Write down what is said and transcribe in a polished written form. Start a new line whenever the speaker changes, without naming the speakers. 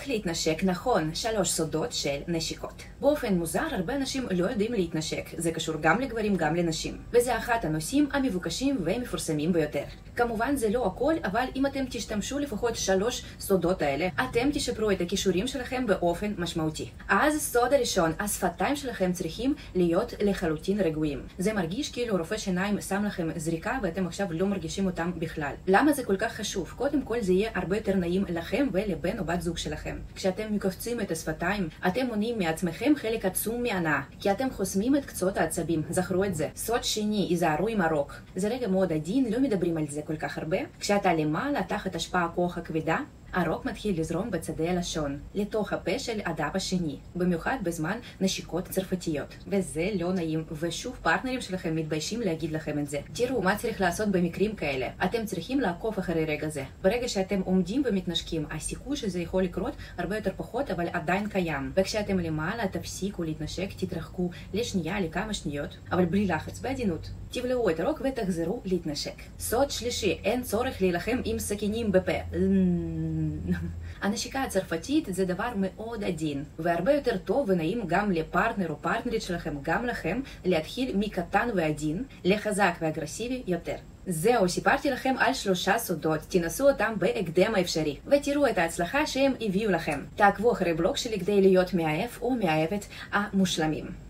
להתנשק נכון, 3 סודות של נשיקות. באופן מוזר, הרבה אנשים לא יודעים להתנשק. זה קשור גם לגברים, גם לנשים. וזה אחד הנושאים המבוקשים ומפורסמים ביותר. כמובן זה לא הכל, אבל אם אתם תשתמשו לפחות 3 סודות האלה, אתם תשפרו את הכישורים שלכם באופן משמעותי. אז סוד הראשון, השפתיים שלכם צריכים להיות לחלוטין רגועים. זה מרגיש כאילו רופא שיניים שם לכם זריקה ואתם עכשיו לא מרגישים אותם בכלל. למה זה כל כך חשוב? קודם כל זה יהיה הרבה יותר נעים לכם ולבן או בת זוג שלכם. כשאתם מקפצים את השפתיים, אתם מונעים מעצמכם חלק עצום מהנאה, כי אתם חוסמים את קצות העצבים. זכרו את זה. סוד שני, היזהרו עם הרוק. זה רגע מאוד עדין, לא מדברים על זה כל כך הרבה. כשאתה למעלה תחת השפעה הכוח הכבדה, הרוק מתחיל לזרום בצדי הלשון, לתוך הפה של הדף השני, במיוחד בזמן נשיקות צרפתיות. וזה לא נעים, ושוב פרטנרים שלכם מתביישים להגיד לכם את זה. תראו מה צריך לעשות במקרים כאלה. אתם צריכים לעקוב אחרי רגע זה. ברגע שאתם עומדים ומתנשקים, הסיכוי שזה יכול לקרות הרבה יותר פחות, אבל עדיין קיים. וכשאתם למעלה, תפסיקו להתנשק, תתרחקו לשנייה, לכמה שניות, אבל בלי לחץ, בעדינות. תבלעו את הרוק ותחזרו להתנשק. סוד שלישי, אין צורך להילחם עם סכינים בפה. הנשיקה הצרפתית זה דבר מאוד עדין, והרבה יותר טוב ונעים גם לפרטנר או פרטנרית שלכם, גם לכם, להתחיל מקטן ועדין, לחזק ואגרסיבי יותר. זהו, סיפרתי לכם על 3 סודות, תנסו אותם בהקדם האפשרי, ותראו את ההצלחה שהם הביאו לכם. תעקבו אחרי בלוג שלי כדי להיות מאהב או מאהבת המושלמים.